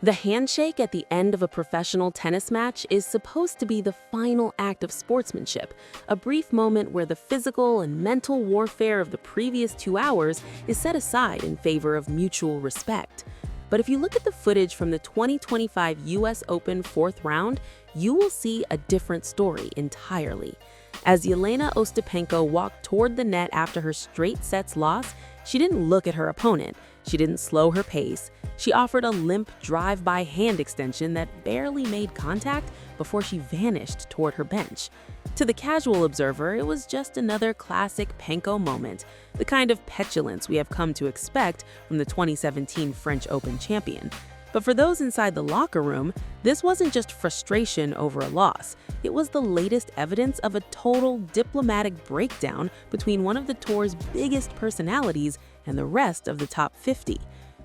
The handshake at the end of a professional tennis match is supposed to be the final act of sportsmanship, a brief moment where the physical and mental warfare of the previous 2 hours is set aside in favor of mutual respect. But if you look at the footage from the 2025 US Open fourth round, you will see a different story entirely. As Jelena Ostapenko walked toward the net after her straight sets loss, she didn't look at her opponent. She didn't slow her pace. She offered a limp drive-by hand extension that barely made contact before she vanished toward her bench. To the casual observer, it was just another classic Penko moment, the kind of petulance we have come to expect from the 2017 French Open champion. But for those inside the locker room, this wasn't just frustration over a loss. It was the latest evidence of a total diplomatic breakdown between one of the tour's biggest personalities and the rest of the top 50.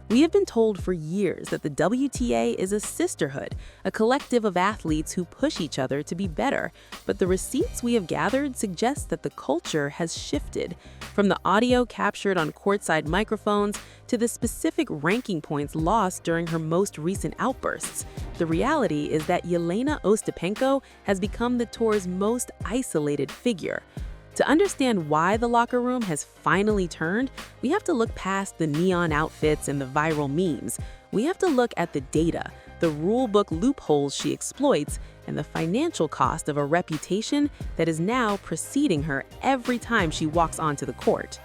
We have been told for years that the WTA is a sisterhood, a collective of athletes who push each other to be better, but the receipts we have gathered suggest that the culture has shifted. From the audio captured on courtside microphones to the specific ranking points lost during her most recent outbursts, the reality is that Jelena Ostapenko has become the tour's most isolated figure. To understand why the locker room has finally turned, we have to look past the neon outfits and the viral memes. We have to look at the data, the rulebook loopholes she exploits, and the financial cost of a reputation that is now preceding her every time she walks onto the court.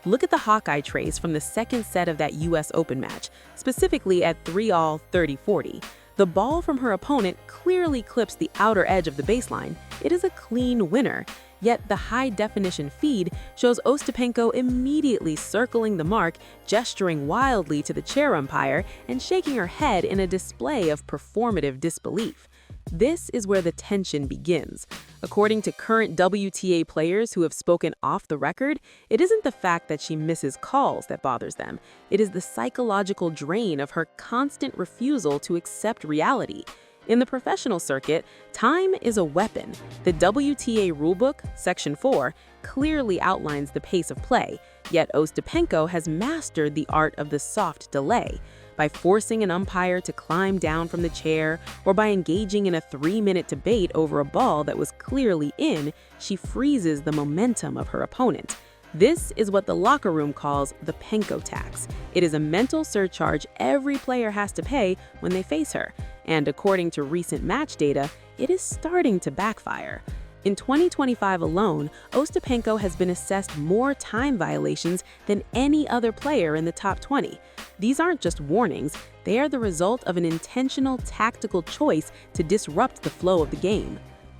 Look at the Hawkeye trace from the second set of that US Open match, specifically at 3-all 30-40. The ball from her opponent clearly clips the outer edge of the baseline. It is a clean winner. Yet the high-definition feed shows Ostapenko immediately circling the mark, gesturing wildly to the chair umpire, and shaking her head in a display of performative disbelief. This is where the tension begins. According to current WTA players who have spoken off the record, it isn't the fact that she misses calls that bothers them. It is the psychological drain of her constant refusal to accept reality. In the professional circuit, time is a weapon. The WTA rulebook, Section 4, clearly outlines the pace of play, yet Ostapenko has mastered the art of the soft delay. By forcing an umpire to climb down from the chair, or by engaging in a 3-minute debate over a ball that was clearly in, she freezes the momentum of her opponent. This is what the locker room calls the Penko Tax. It is a mental surcharge every player has to pay when they face her. And according to recent match data, it is starting to backfire. In 2025 alone, Ostapenko has been assessed more time violations than any other player in the top 20. These aren't just warnings, they are the result of an intentional tactical choice to disrupt the flow of the game.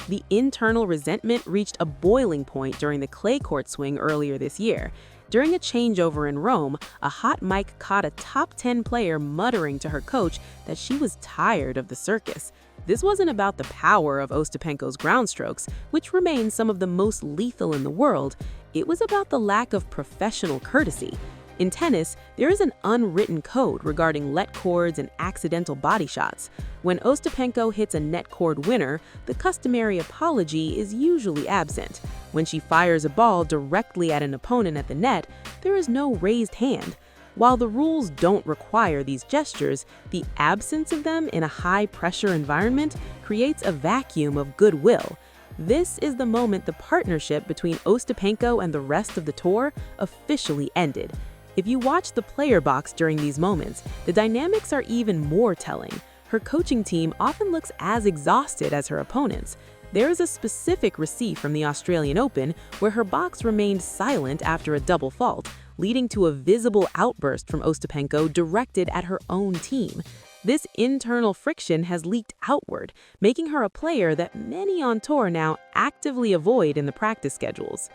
The internal resentment reached a boiling point during the clay court swing earlier this year. During a changeover in Rome, a hot mic caught a top 10 player muttering to her coach that she was tired of the circus. This wasn't about the power of Ostapenko's ground strokes, which remain some of the most lethal in the world. It was about the lack of professional courtesy. In tennis, there is an unwritten code regarding let cords and accidental body shots. When Ostapenko hits a net cord winner, the customary apology is usually absent. When she fires a ball directly at an opponent at the net, there is no raised hand. While the rules don't require these gestures, the absence of them in a high-pressure environment creates a vacuum of goodwill. This is the moment the partnership between Ostapenko and the rest of the tour officially ended. If you watch the player box during these moments, the dynamics are even more telling. Her coaching team often looks as exhausted as her opponents. There is a specific receipt from the Australian Open where her box remained silent after a double fault, leading to a visible outburst from Ostapenko directed at her own team. This internal friction has leaked outward, making her a player that many on tour now actively avoid in the practice schedules.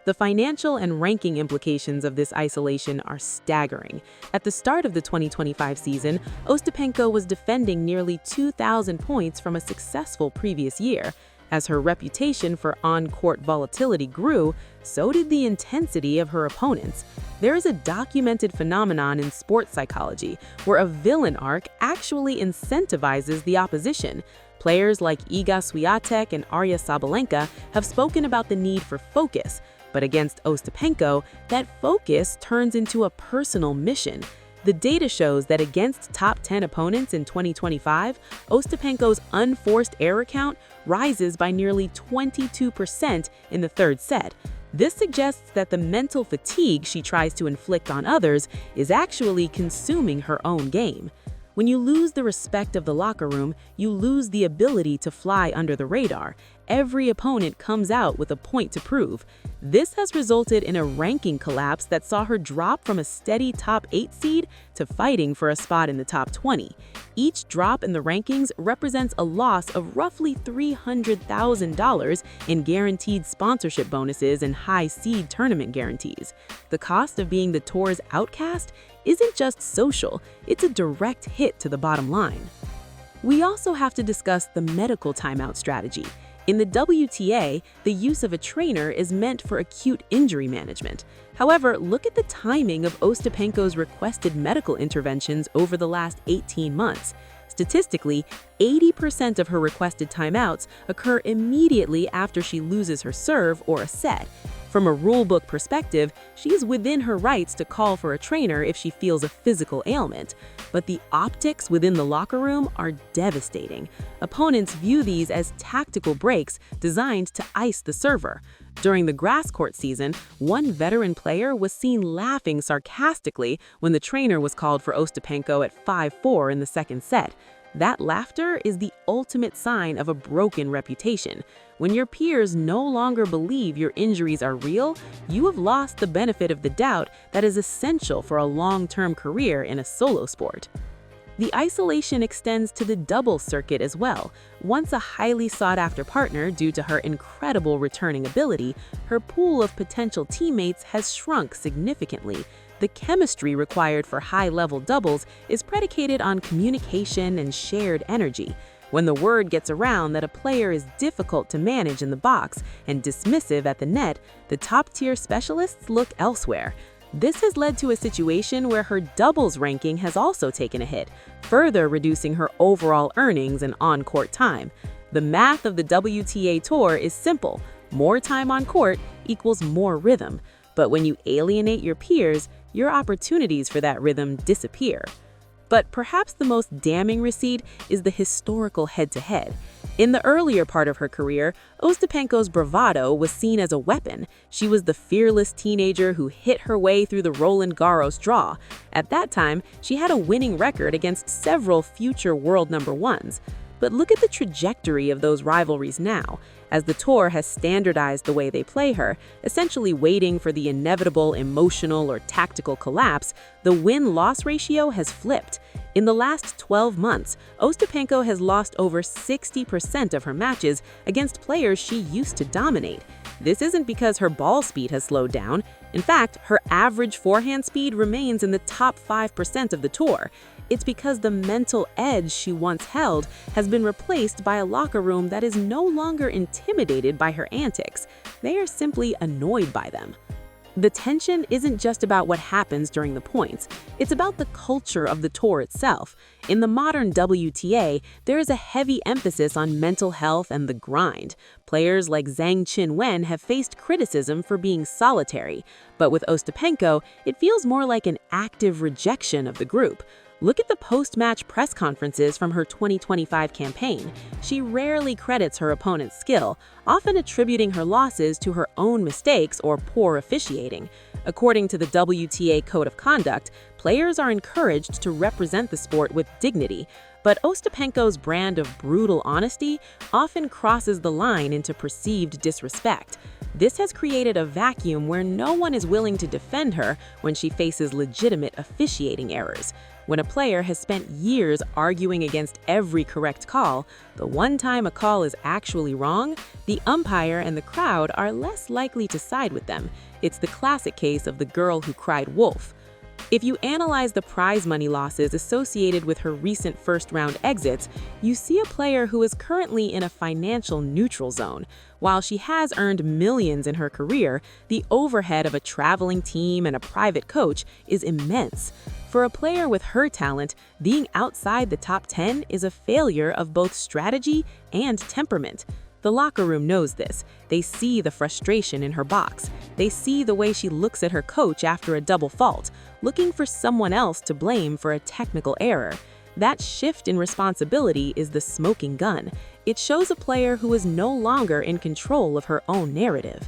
The financial and ranking implications of this isolation are staggering. At the start of the 2025 season, Ostapenko was defending nearly 2,000 points from a successful previous year. As her reputation for on-court volatility grew, so did the intensity of her opponents. There is a documented phenomenon in sports psychology where a villain arc actually incentivizes the opposition. Players like Iga Swiatek and Sabalenka have spoken about the need for focus. But against Ostapenko, that focus turns into a personal mission. The data shows that against top 10 opponents in 2025, Ostapenko's unforced error count rises by nearly 22% in the third set. This suggests that the mental fatigue she tries to inflict on others is actually consuming her own game. When you lose the respect of the locker room, you lose the ability to fly under the radar. Every opponent comes out with a point to prove. This has resulted in a ranking collapse that saw her drop from a steady top 8 seed to fighting for a spot in the top 20. Each drop in the rankings represents a loss of roughly $300,000 in guaranteed sponsorship bonuses and high seed tournament guarantees. The cost of being the tour's outcast isn't just social, it's a direct hit to the bottom line. We also have to discuss the medical timeout strategy. In the WTA, the use of a trainer is meant for acute injury management. However, look at the timing of Ostapenko's requested medical interventions over the last 18 months. Statistically, 80% of her requested timeouts occur immediately after she loses her serve or a set. From a rulebook perspective, she is within her rights to call for a trainer if she feels a physical ailment. But the optics within the locker room are devastating. Opponents view these as tactical breaks designed to ice the server. During the grass court season, one veteran player was seen laughing sarcastically when the trainer was called for Ostapenko at 5-4 in the second set. That laughter is the ultimate sign of a broken reputation. When your peers no longer believe your injuries are real, you have lost the benefit of the doubt that is essential for a long-term career in a solo sport. The isolation extends to the doubles circuit as well. Once a highly sought-after partner due to her incredible returning ability, her pool of potential teammates has shrunk significantly. The chemistry required for high-level doubles is predicated on communication and shared energy. When the word gets around that a player is difficult to manage in the box and dismissive at the net, the top-tier specialists look elsewhere. This has led to a situation where her doubles ranking has also taken a hit, further reducing her overall earnings and on-court time. The math of the WTA Tour is simple. More time on court equals more rhythm. But when you alienate your peers, your opportunities for that rhythm disappear. But perhaps the most damning receipt is the historical head-to-head. In the earlier part of her career, Ostapenko's bravado was seen as a weapon. She was the fearless teenager who hit her way through the Roland Garros draw. At that time, she had a winning record against several future world number ones. But look at the trajectory of those rivalries now. As the tour has standardized the way they play her, essentially waiting for the inevitable emotional or tactical collapse, the win-loss ratio has flipped. In the last 12 months, Ostapenko has lost over 60% of her matches against players she used to dominate. This isn't because her ball speed has slowed down. In fact, her average forehand speed remains in the top 5% of the tour. It's because the mental edge she once held has been replaced by a locker room that is no longer intimidated by her antics. They are simply annoyed by them. The tension isn't just about what happens during the points. It's about the culture of the tour itself. In the modern WTA, there is a heavy emphasis on mental health and the grind. Players like Zhang Qinwen have faced criticism for being solitary. But with Ostapenko, it feels more like an active rejection of the group. Look at the post-match press conferences from her 2025 campaign. She rarely credits her opponent's skill, often attributing her losses to her own mistakes or poor officiating. According to the WTA Code of Conduct, players are encouraged to represent the sport with dignity, but Ostapenko's brand of brutal honesty often crosses the line into perceived disrespect. This has created a vacuum where no one is willing to defend her when she faces legitimate officiating errors. When a player has spent years arguing against every correct call, the one time a call is actually wrong, the umpire and the crowd are less likely to side with them. It's the classic case of the girl who cried wolf. If you analyze the prize money losses associated with her recent first-round exits, you see a player who is currently in a financial neutral zone. While she has earned millions in her career, the overhead of a traveling team and a private coach is immense. For a player with her talent, being outside the top 10 is a failure of both strategy and temperament. The locker room knows this. They see the frustration in her box. They see the way she looks at her coach after a double fault, looking for someone else to blame for a technical error. That shift in responsibility is the smoking gun. It shows a player who is no longer in control of her own narrative.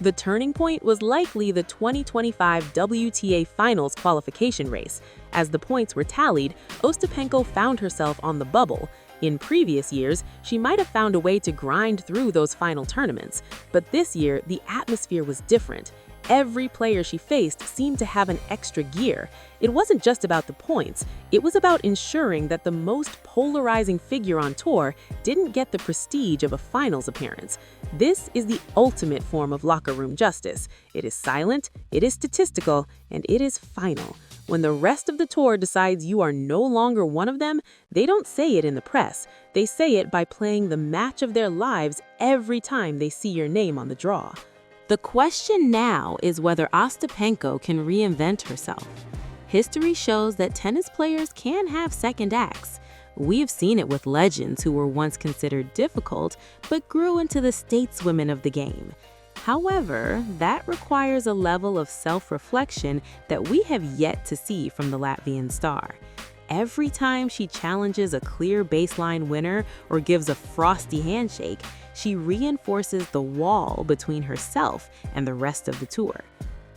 The turning point was likely the 2025 WTA Finals qualification race. As the points were tallied, Ostapenko found herself on the bubble. In previous years, she might have found a way to grind through those final tournaments, but this year, the atmosphere was different. Every player she faced seemed to have an extra gear. It wasn't just about the points, it was about ensuring that the most polarizing figure on tour didn't get the prestige of a finals appearance. This is the ultimate form of locker room justice. It is silent, it is statistical, and it is final. When the rest of the tour decides you are no longer one of them, they don't say it in the press. They say it by playing the match of their lives every time they see your name on the draw. The question now is whether Ostapenko can reinvent herself. History shows that tennis players can have second acts. We've seen it with legends who were once considered difficult but grew into the stateswomen of the game. However, that requires a level of self-reflection that we have yet to see from the Latvian star. Every time she challenges a clear baseline winner or gives a frosty handshake, she reinforces the wall between herself and the rest of the tour.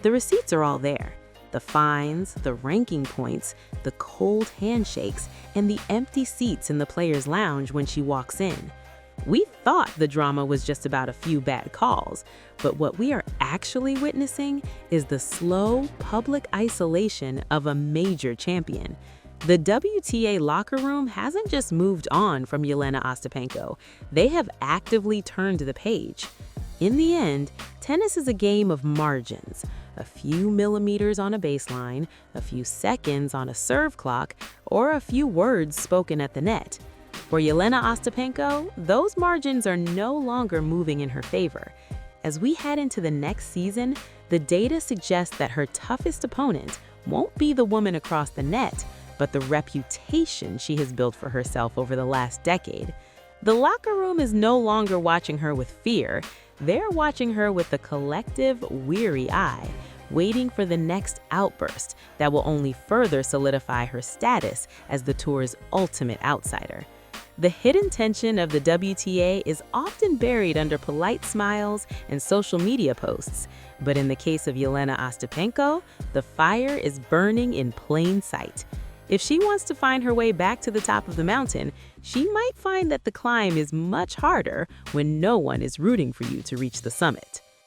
The receipts are all there. The fines, the ranking points, the cold handshakes, and the empty seats in the players' lounge when she walks in. We thought the drama was just about a few bad calls, but what we are actually witnessing is the slow, public isolation of a major champion. The WTA locker room hasn't just moved on from Jelena Ostapenko. They have actively turned the page. In the end, tennis is a game of margins. A few millimeters on a baseline, a few seconds on a serve clock, or a few words spoken at the net. For Jelena Ostapenko, those margins are no longer moving in her favor. As we head into the next season, the data suggests that her toughest opponent won't be the woman across the net, but the reputation she has built for herself over the last decade. The locker room is no longer watching her with fear. They're watching her with a collective, weary eye, waiting for the next outburst that will only further solidify her status as the tour's ultimate outsider. The hidden tension of the WTA is often buried under polite smiles and social media posts. But in the case of Jelena Ostapenko, the fire is burning in plain sight. If she wants to find her way back to the top of the mountain, she might find that the climb is much harder when no one is rooting for you to reach the summit.